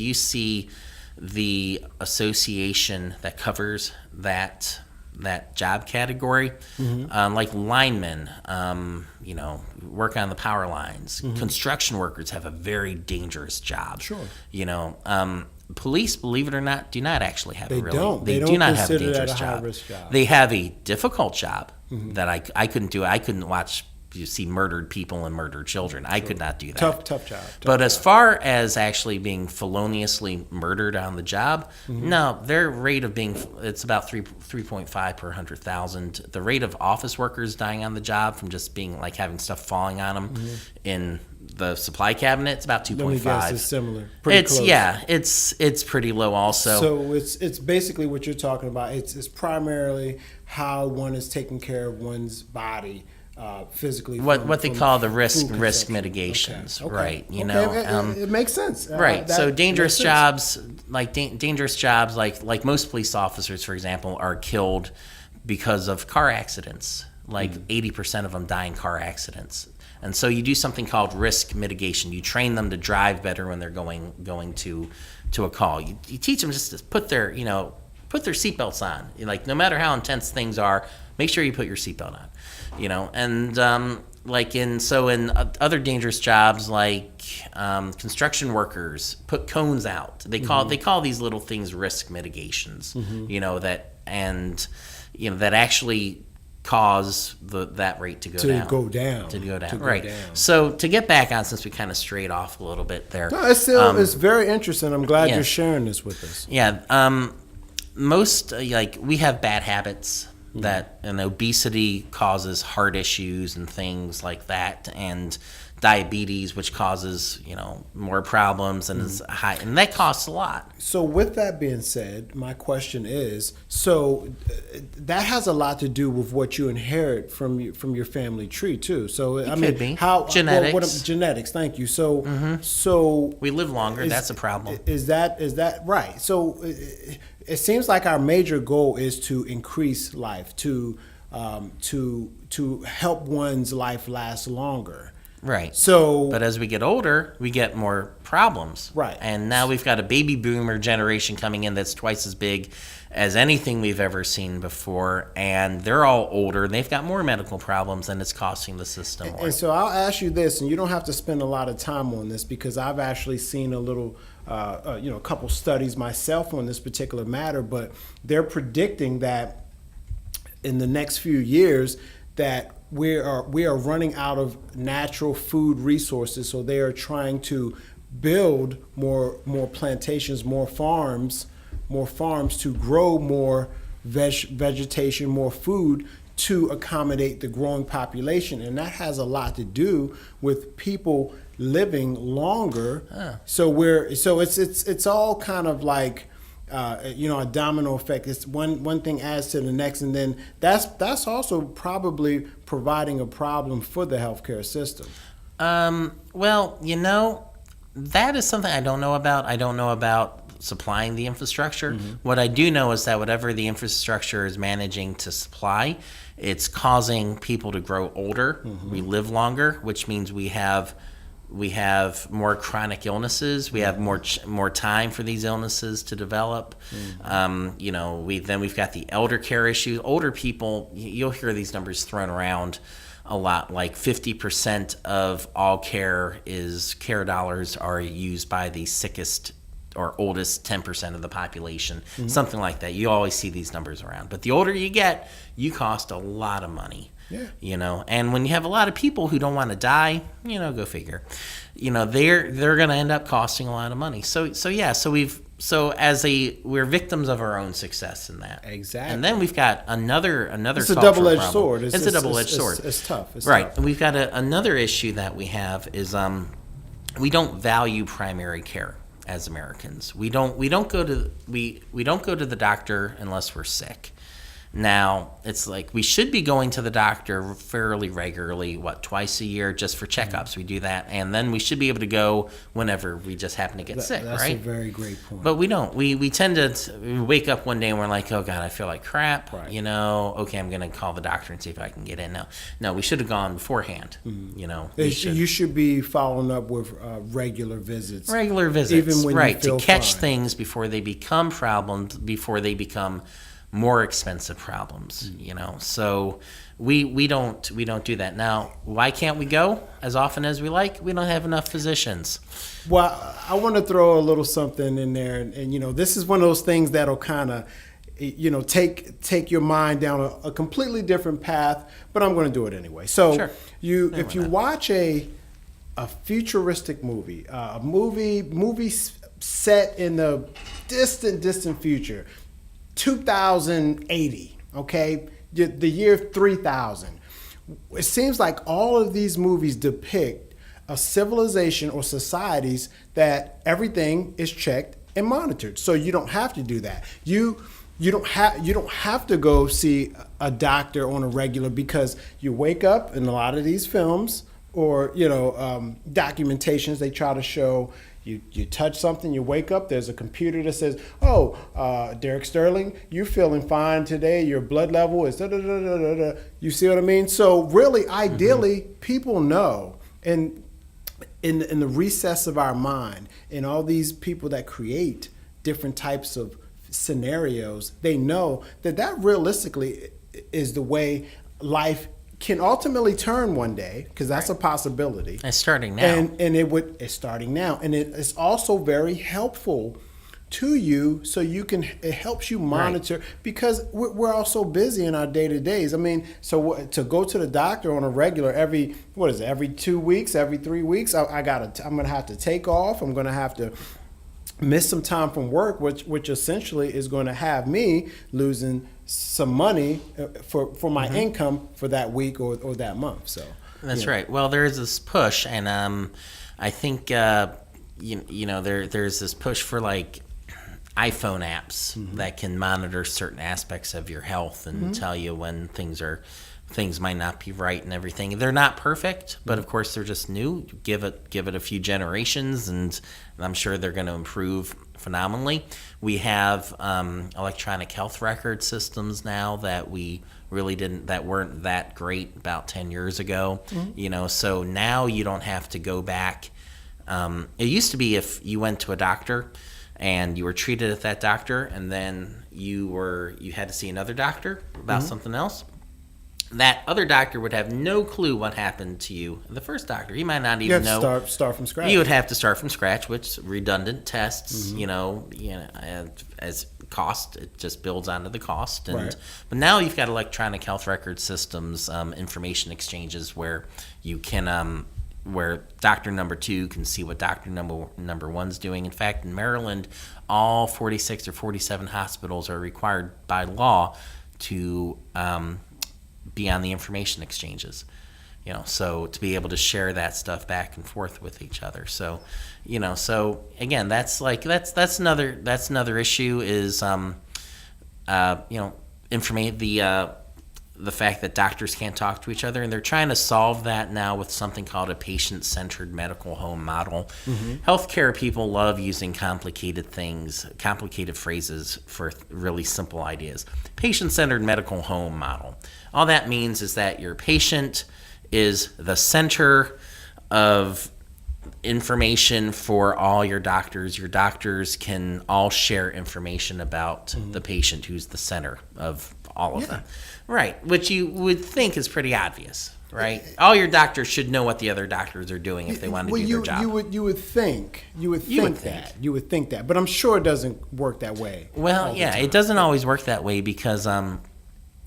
C: the association that covers that job category, like linemen, work on the power lines. Construction workers have a very dangerous job.
B: Sure.
C: Police, believe it or not, do not actually have
B: They
C: a really.
B: don't.
C: They
B: They
C: do
B: don't
C: not have a
B: consider that
C: dangerous
B: a
C: job.
B: high-risk job.
C: They have a difficult job that I couldn't do. I couldn't watch. You see murdered people and murdered children. I could not do that.
B: Tough job.
C: But as far as actually being feloniously murdered on the job, no, their rate of it's about 3.5 per 100,000. The rate of office workers dying on the job from just being like having stuff falling on them in the supply cabinet, it's about 2.5.
B: Let me guess, it's similar. Pretty close.
C: Yeah, it's pretty low also.
B: So it's basically what you're talking about. It's primarily how one is taking care of one's body. Physically,
C: what they call the risk
B: consumption.
C: mitigations,
B: Okay.
C: right?
B: It makes sense,
C: right? So dangerous
B: makes
C: jobs, dangerous jobs, like most police officers, for example, are killed because of car accidents. Like 80% of them die in car accidents, and so you do something called risk mitigation. You train them to drive better when they're going to a call. You teach them just to put their seatbelts on. Like no matter how intense things are, make sure you put your seatbelt on. And in other dangerous jobs like construction workers put cones out. They call these little things risk mitigations. That actually cause that rate to go down. Right. So to get back on, since we kind of strayed off a little bit there.
B: No, it's very interesting. I'm glad you're sharing this with us.
C: Yeah. Most we have bad habits. And obesity causes heart issues and things like that, and diabetes, which causes more problems and is high, and that costs a lot.
B: So with that being said, my question is: so that has a lot to do with what you inherit from your family tree too. So
C: Could be.
B: How
C: Genetics.
B: genetics? Thank you. So
C: We live longer. That's a problem.
B: Is that right? So it seems like our major goal is to increase life, to help one's life last longer.
C: Right.
B: So,
C: but as we get older, we get more problems.
B: Right.
C: And now we've got a baby boomer generation coming in that's twice as big as anything we've ever seen before, and they're all older, and they've got more medical problems, and it's costing the system more.
B: And so I'll ask you this, and you don't have to spend a lot of time on this because I've actually seen a little, a couple studies myself on this particular matter, but they're predicting that in the next few years that we are running out of natural food resources, so they are trying to build more plantations, more farms to grow more vegetation, more food to accommodate the growing population, and that has a lot to do with people living longer. So it's all kind of like a domino effect. It's one thing adds to the next, and then that's also probably providing a problem for the healthcare system.
C: Well, that is something I don't know about. I don't know about supplying the infrastructure. What I do know is that whatever the infrastructure is managing to supply, it's causing people to grow older. We live longer, which means we have more chronic illnesses. We have more time for these illnesses to develop. We've got the elder care issue. Older people, you'll hear these numbers thrown around a lot. Like 50% of all care dollars are used by the sickest or oldest 10% of the population, something like that. You always see these numbers around. But the older you get, you cost a lot of money.
B: Yeah.
C: And when you have a lot of people who don't want to die, go figure. They're going to end up costing a lot of money. We're victims of our own success in that.
B: Exactly.
C: And then we've got another
B: it's a
C: cultural
B: double-edged
C: problem.
B: sword.
C: It's a double-edged sword.
B: It's tough. It's
C: right.
B: tough.
C: And we've got another issue that we have is we don't value primary care as Americans. We don't go to the doctor unless we're sick. Now, it's like we should be going to the doctor fairly regularly, twice a year just for checkups. We do that, and then we should be able to go whenever we just happen to get sick,
B: that's
C: right?
B: a very great point.
C: But we don't. We tend to wake up one day and we're like, oh, God, I feel like crap.
B: Right.
C: Okay, I'm going to call the doctor and see if I can get in now. No, we should have gone beforehand,
B: You should be following up with regular visits.
C: Regular visits,
B: even when you feel
C: to catch
B: fine.
C: things before they become problems, before they become more expensive problems, So we don't do that. Now, why can't we go as often as we like? We don't have enough physicians.
B: Well, I want to throw a little something in there, and this is one of those things that'll kind of take your mind down a completely different path, but I'm going to do it anyway. So
C: Sure.
B: if you watch a futuristic movie, a movie set in the distant future, 2080, okay, the year 3000. It seems like all of these movies depict a civilization or societies that everything is checked and monitored. So you don't have to do that. You don't have to go see a doctor on a regular, because you wake up in a lot of these films or documentations, they try to show you touch something, you wake up, there's a computer that says, Derek Sterling, you're feeling fine today, your blood level is da-da-da-da-da-da. You see what I mean? So really, ideally, people know, and in the recess of our mind, and all these people that create different types of scenarios, they know that realistically is the way life can ultimately turn one day, because that's a possibility.
C: It's starting now.
B: It's starting now. And it's also very helpful to you, so it helps you monitor, because we're all so busy in our day-to-days. I mean, so to go to the doctor on a regular, every 2 weeks, every 3 weeks, I'm going to have to take off. I'm going to have to miss some time from work, which essentially is going to have me losing some money for my income for that week or that month. So
C: that's right. Well, there is this push, and I think there's this push for like iPhone apps that can monitor certain aspects of your health and tell you when things might not be right and everything. They're not perfect, but of course they're just new. Give it a few generations, and I'm sure they're going to improve phenomenally. We have electronic health record systems now that we really weren't that great about 10 years ago. So now you don't have to go back. It used to be if you went to a doctor and you were treated at that doctor, and then you had to see another doctor about something else. That other doctor would have no clue what happened to you. The first doctor, he might not even know.
B: You have to start from scratch.
C: You would have to start from scratch, which redundant tests, as cost, it just builds onto the cost.
B: Right.
C: But now you've got electronic health record systems, information exchanges where you can, where doctor number 2 can see what doctor number 1's doing. In fact, in Maryland, all 46 or 47 hospitals are required by law to be on the information exchanges. So to be able to share that stuff back and forth with each other. So, so again, that's another issue is, the fact that doctors can't talk to each other, and they're trying to solve that now with something called a patient-centered medical home model. Healthcare people love using complicated phrases for really simple ideas. Patient-centered medical home model. All that means is that your patient is the center of information for all your doctors. Your doctors can all share information about the patient, who's the center of all of them. Right, which you would think is pretty obvious, right? All your doctors should know what the other doctors are doing if they want to do their job.
B: You would think that, but I'm sure it doesn't work that way.
C: Well, yeah, it doesn't always work that way because at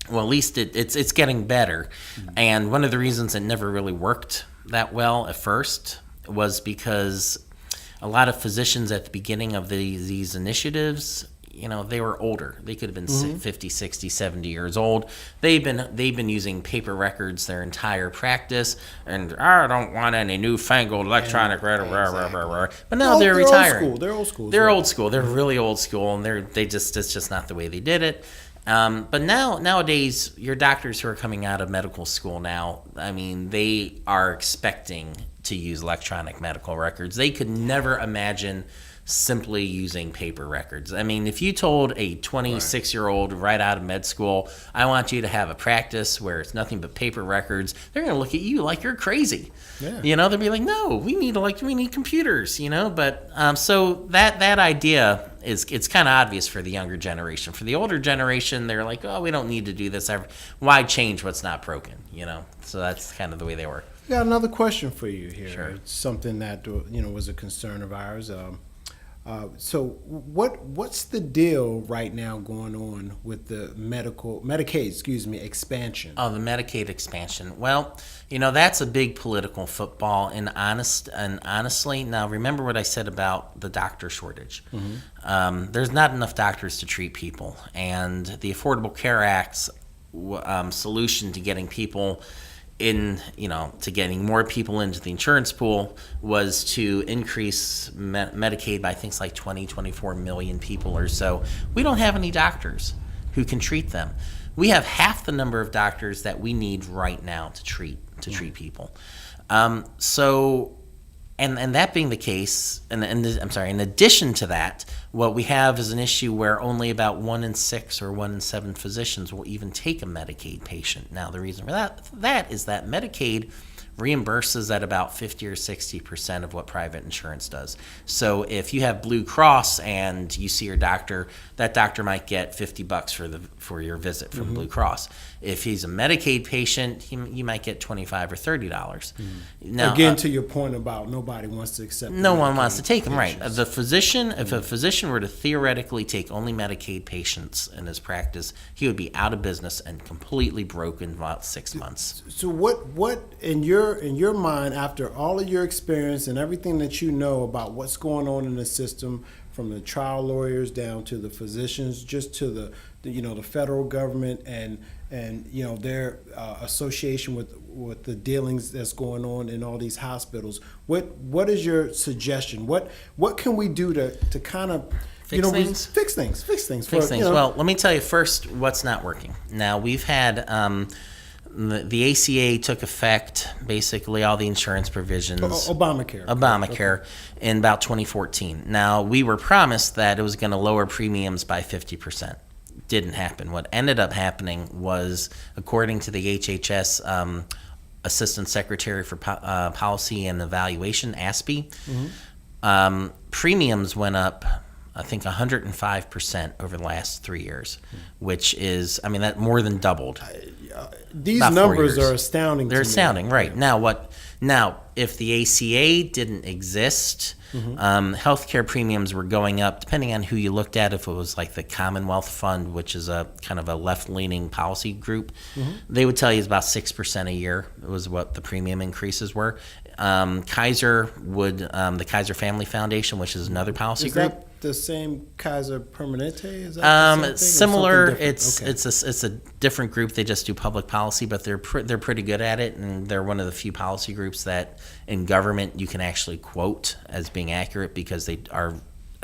C: least it's getting better. And one of the reasons it never really worked that well at first was because a lot of physicians at the beginning of these initiatives, they were older. They could have been 50, 60, 70 years old. They've been using paper records their entire practice, and I don't want any newfangled electronic. But now they're retiring.
B: They're old school.
C: They're old school. They're really old school, and it's just not the way they did it. But nowadays, your doctors who are coming out of medical school now, they are expecting to use electronic medical records. They could never imagine simply using paper records. If you told a 26-year-old right out of med school, I want you to have a practice where it's nothing but paper records, they're going to look at you like you're crazy. Yeah. They'll be like, no, we need computers, But so that idea it's kind of obvious for the younger generation. For the older generation, they're like, oh, we don't need to do this. Why change what's not broken, So that's kind of the way they work.
B: I got another question for you here.
C: Sure.
B: It's something that was a concern of ours. So what's the deal right now going on with the Medicaid expansion?
C: Oh, the Medicaid expansion. Well, that's a big political football, and honestly, now remember what I said about the doctor shortage. There's not enough doctors to treat people, and the Affordable Care Act's solution to getting people to getting more people into the insurance pool was to increase Medicaid by things like 24 million people or so. We don't have any doctors who can treat them. We have half the number of doctors that we need right now to treat people. And that being the case, in addition to that, what we have is an issue where only about 1 in 6 or 1 in 7 physicians will even take a Medicaid patient. Now, the reason for that is that Medicaid reimburses at about 50 or 60% of what private insurance does. So if you have Blue Cross and you see your doctor, that doctor might get $50 for your visit from Blue Cross. If he's a Medicaid patient, you might get $25 or $30. Now,
B: again, to your point about nobody wants to accept.
C: No one wants to take them, right? If a physician were to theoretically take only Medicaid patients in his practice, he would be out of business and completely broke in about 6 months.
B: So what in your mind, after all of your experience and everything that you know about what's going on in the system, from the trial lawyers down to the physicians, just to the federal government and their association with the dealings that's going on in all these hospitals, what is your suggestion? What can we do to kind of fix things?
C: Well, let me tell you first what's not working. Now we've had the ACA took effect, basically all the insurance provisions. Obamacare in about 2014. Now, we were promised that it was going to lower premiums by 50%. Didn't happen. What ended up happening was, according to the HHS Assistant Secretary for Policy and Evaluation, ASPE, premiums went up, I think, 105% over the last 3 years, which is, that more than doubled.
B: These numbers are astounding.
C: They're astounding, right? Now, if the ACA didn't exist, healthcare premiums were going up, depending on who you looked at. If it was like the Commonwealth Fund, which is a kind of a left-leaning policy group, they would tell you it's about 6% a year. It was what the premium increases were. The Kaiser Family Foundation, which is another policy group.
B: the same Kaiser Permanente? Is that the same thing, or
C: Similar.
B: something different?
C: It's a different group. They just do public policy, but they're pretty good at it, and they're one of the few policy groups that in government you can actually quote as being accurate because they are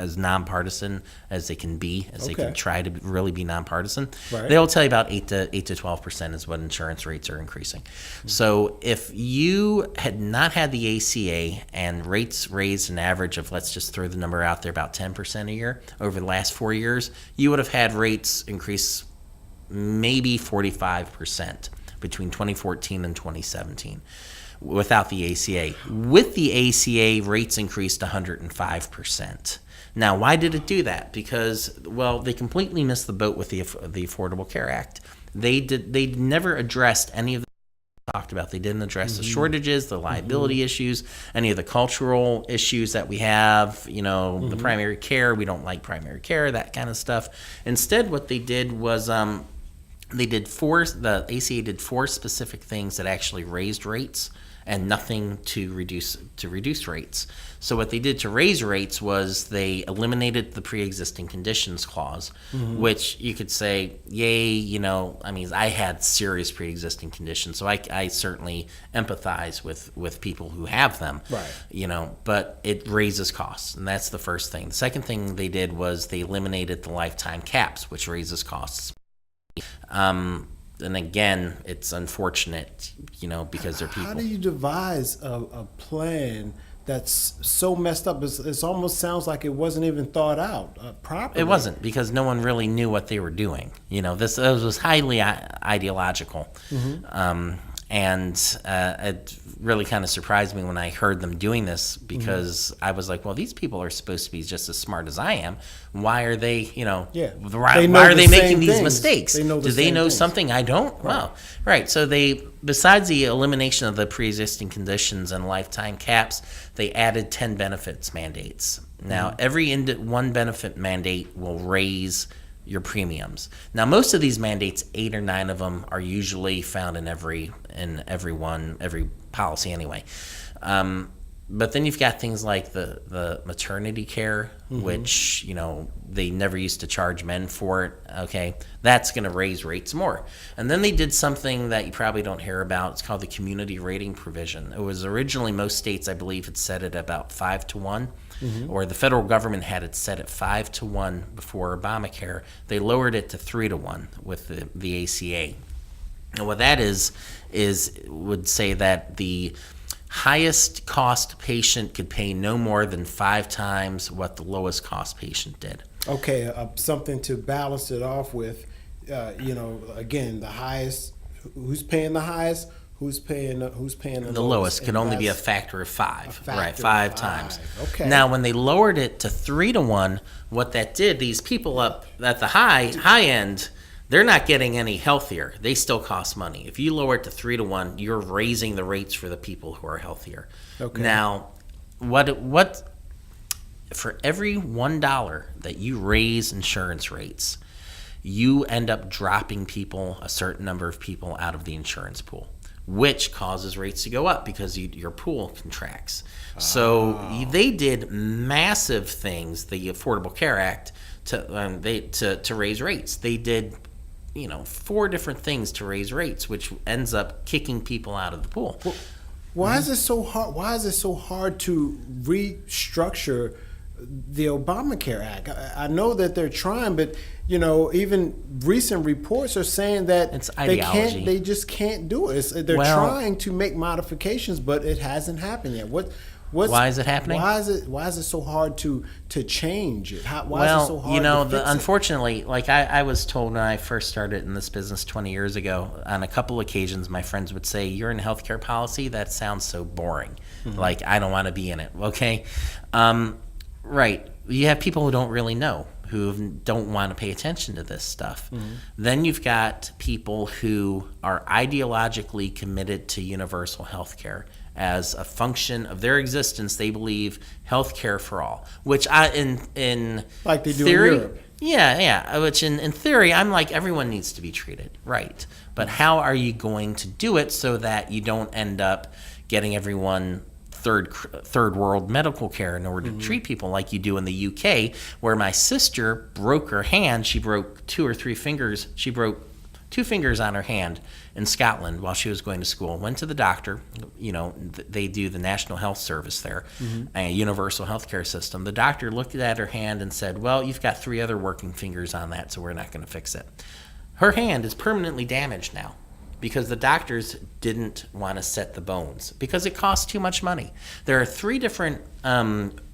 C: as nonpartisan as they can be, as they can try to really be nonpartisan.
B: Right.
C: They'll tell you about 8 to 12% is what insurance rates are increasing. So if you had not had the ACA and rates raised an average of, let's just throw the number out there, about 10% a year over the last 4 years, you would have had rates increase maybe 45% between 2014 and 2017 without the ACA. With the ACA, rates increased 105%. Now, why did it do that? Because, well, they completely missed the boat with the Affordable Care Act. They never addressed any of the talked about. They didn't address the shortages, the liability issues, any of the cultural issues that we have, the primary care, we don't like primary care, that kind of stuff. Instead, what they did was the ACA did 4 specific things that actually raised rates and nothing to reduce rates. So what they did to raise rates was they eliminated the pre-existing conditions clause, which you could say, yay, I had serious pre-existing conditions, so I certainly empathize with people who have them, right? But it raises costs, and that's the first thing. The second thing they did was they eliminated the lifetime caps, which raises costs. And again, it's unfortunate, because there are people.
B: How do you devise a plan that's so messed up? It almost sounds like it wasn't even thought out properly.
C: It wasn't, because no one really knew what they were doing. This was highly ideological. And it really kind of surprised me when I heard them doing this, because I was like, well, these people are supposed to be just as smart as I am. Why are they, why are they making these mistakes? Do they know something I don't? Right. Well, right. So besides the elimination of the pre-existing conditions and lifetime caps, they added 10 benefits mandates. Now, every one benefit mandate will raise your premiums. Now, most of these mandates, 8 or 9 of them, are usually found in every policy anyway. But then you've got things like the maternity care, which they never used to charge men for it. Okay, that's going to raise rates more. And then they did something that you probably don't hear about. It's called the community rating provision. It was originally, most states, I believe, had set it about 5-1. Or the federal government had it set at 5-1 before Obamacare. They lowered it to 3-1 with the ACA. And what that is would say that the highest cost patient could pay no more than 5 times what the lowest cost patient did.
B: Okay, something to balance it off with. Again, the highest. Who's paying the highest? Who's paying the
C: lowest could only be a factor of 5, right? 5 times.
B: Okay.
C: Now, when they lowered it to 3-1, what that did, these people up at the high end, they're not getting any healthier. They still cost money. If you lower it to 3-1, you're raising the rates for the people who are healthier. Okay. Now, what for every $1 that you raise insurance rates, you end up dropping a certain number of people out of the insurance pool, which causes rates to go up because your pool contracts. So they did massive things, the Affordable Care Act, to raise rates. They did 4 different things to raise rates, which ends up kicking people out of the pool.
B: Well, why is it so hard? Why is it so hard to restructure the Obamacare Act? I know that they're trying, but even recent reports are saying that
C: it's ideology.
B: They just can't do it. They're trying to make modifications, but it hasn't happened yet. Why
C: is it happening?
B: Why is it so hard to change it? Why is it so hard to fix it?
C: Unfortunately, like I was told when I first started in this business 20 years ago, on a couple occasions, my friends would say, "You're in healthcare policy? That sounds so boring. Like, I don't want to be in it." Okay, right. You have people who don't really know, who don't want to pay attention to this stuff. Then you've got people who are ideologically committed to universal health care. As a function of their existence, they believe health care for all, which in
B: like they do
C: theory,
B: in Europe.
C: Yeah. Which in theory, I'm like, everyone needs to be treated, right? But how are you going to do it so that you don't end up getting everyone third world medical care in order to treat people like you do in the UK, where my sister broke her hand. She broke 2 or 3 fingers. She broke 2 fingers on her hand in Scotland while she was going to school. Went to the doctor. They do the National Health Service there, a universal healthcare system. The doctor looked at her hand and said, well, you've got 3 other working fingers on that, so we're not going to fix it. Her hand is permanently damaged now because the doctors didn't want to set the bones because it costs too much money. There are 3 different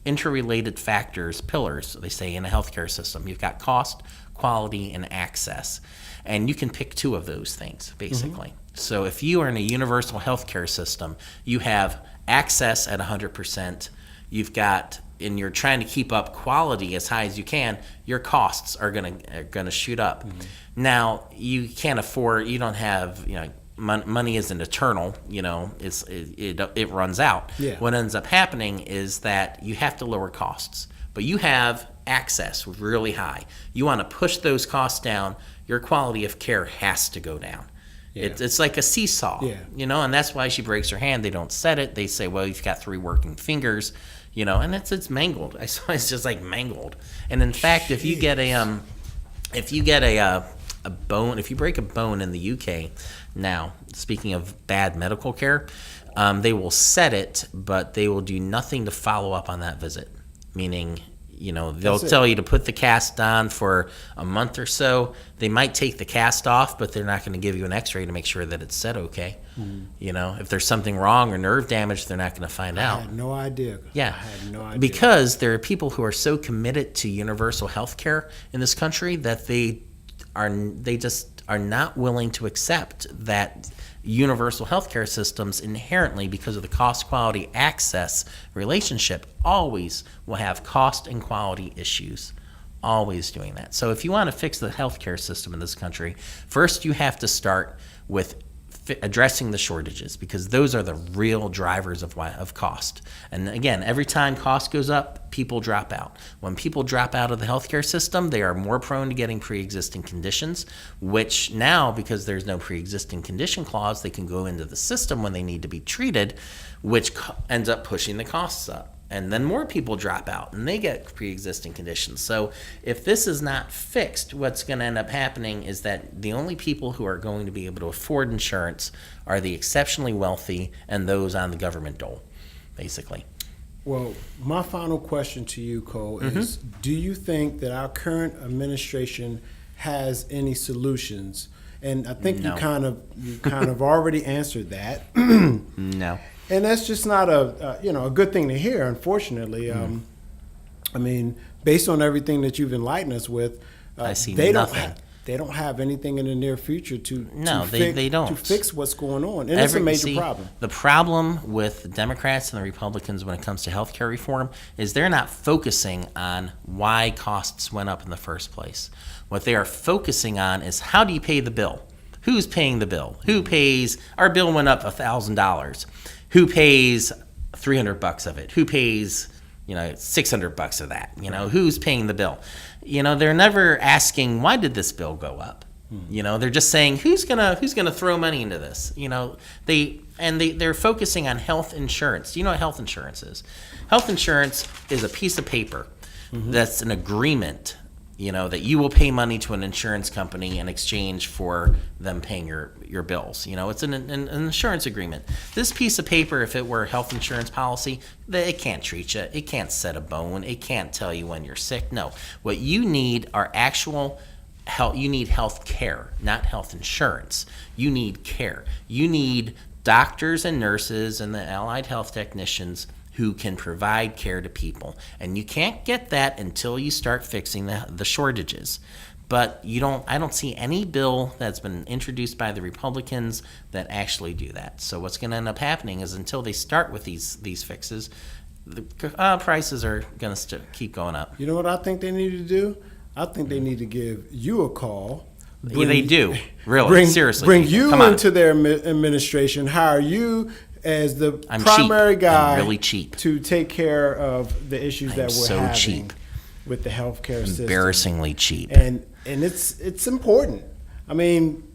C: interrelated factors, pillars, they say, in a healthcare system. You've got cost, quality, and access. And you can pick 2 of those things, basically. So if you are in a universal healthcare system, you have access at 100%. You've got, and you're trying to keep up quality as high as you can, your costs are gonna shoot up. Now, you can't afford, you don't have, money isn't eternal, it runs out.
B: Yeah.
C: What ends up happening is that you have to lower costs, but you have access really high. You want to push those costs down, your quality of care has to go down. Yeah. It's like a seesaw, and that's why she breaks her hand. They don't set it. They say, well, you've got 3 working fingers, and it's mangled. I saw it's just like mangled. And in fact, if you get a bone, if you break a bone in the UK now, speaking of bad medical care, they will set it, but they will do nothing to follow up on that visit, meaning they'll tell you to put the cast on for a month or so. They might take the cast off, but they're not going to give you an x-ray to make sure that it's set okay. If there's something wrong or nerve damage, they're not going to find out.
B: I had no idea.
C: Yeah.
B: I had no idea.
C: Because there are people who are so committed to universal health care in this country that they just are not willing to accept that universal healthcare systems inherently, because of the cost quality access relationship, always will have cost and quality issues, always doing that. So if you want to fix the healthcare system in this country, first you have to start with addressing the shortages, because those are the real drivers of cost. And again, every time cost goes up, people drop out. When people drop out of the healthcare system, they are more prone to getting pre-existing conditions, which now, because there's no pre-existing condition clause, they can go into the system when they need to be treated, which ends up pushing the costs up. And then more people drop out and they get pre-existing conditions. So if this is not fixed, what's going to end up happening is that the only people who are going to be able to afford insurance are the exceptionally wealthy and those on the government dole, basically.
B: Well, my final question to you, Cole, is do you think that our current administration has any solutions? And I think
C: No.
B: you kind of already answered that.
C: No.
B: And that's just not a good thing to hear, unfortunately. I mean, based on everything that you've enlightened us with,
C: I see
B: they
C: nothing.
B: They don't have anything in the near future
C: they don't.
B: to fix what's going on, and it's a major problem.
C: The problem with the Democrats and the Republicans when it comes to healthcare reform is they're not focusing on why costs went up in the first place. What they are focusing on is, how do you pay the bill? Who's paying the bill? Who pays? Our bill went up $1,000. Who pays $300 of it? Who pays, $600 of that? Who's paying the bill? They're never asking, why did this bill go up? They're just saying, who's gonna throw money into this? They're focusing on health insurance. Do you know what health insurance is? Health insurance is a piece of paper that's an agreement, that you will pay money to an insurance company in exchange for them paying your bills. It's an insurance agreement. This piece of paper, if it were a health insurance policy, it can't treat you. It can't set a bone. It can't tell you when you're sick. No. What you need are actual health. You need health care, not health insurance. You need care. You need doctors and nurses and the allied health technicians who can provide care to people. And you can't get that until you start fixing the shortages. But I don't see any bill that's been introduced by the Republicans that actually do that. So what's going to end up happening is, until they start with these fixes, the prices are going to keep going up.
B: You know what I think they need to do? I think they need to give you a call.
C: They do, really, seriously.
B: Bring you into their administration, hire you as the primary guy.
C: I'm really cheap
B: to take care of the issues that we're having
C: cheap.
B: With the healthcare system.
C: Embarrassingly cheap.
B: And it's important. I mean,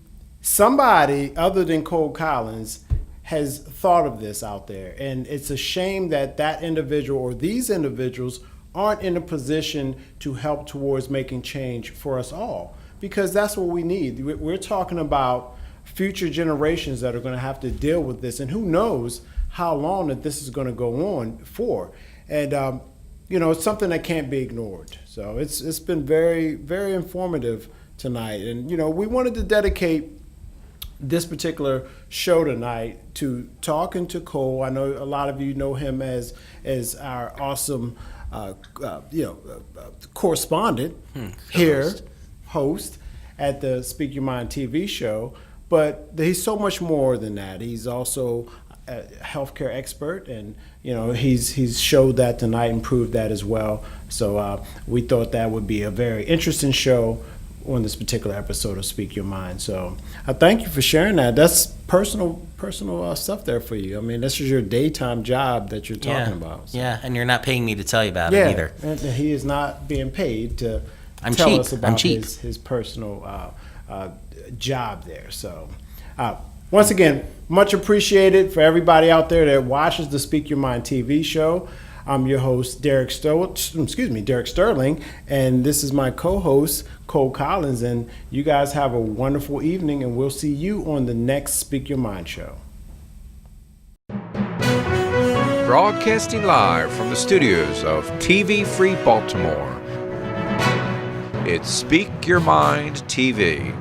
B: somebody other than Cole Collins has thought of this out there. And it's a shame that that individual or these individuals aren't in a position to help towards making change for us all, because that's what we need. We're talking about future generations that are going to have to deal with this, and who knows how long that this is going to go on for. And it's something that can't be ignored. So it's been very, very informative tonight. And we wanted to dedicate this particular show tonight to talking to Cole. I know a lot of you know him as our awesome correspondent here, host at the Speak Your Mind TV show. But he's so much more than that. He's also a healthcare expert, and he's showed that tonight and proved that as well. So we thought that would be a very interesting show on this particular episode of Speak Your Mind. So I thank you for sharing that. That's personal stuff there for you. I mean, this is your daytime job that you're talking about. So.
C: Yeah, and you're not paying me to tell you about it either.
B: And he is not being paid to tell us about his personal job there. So once again, much appreciated for everybody out there that watches the Speak Your Mind TV show. I'm your host, Derek Sterling, and this is my co-host, Cole Collins, and you guys have a wonderful evening, and we'll see you on the next Speak Your Mind show.
A: Broadcasting live from the studios of TV Free Baltimore. It's Speak Your Mind TV.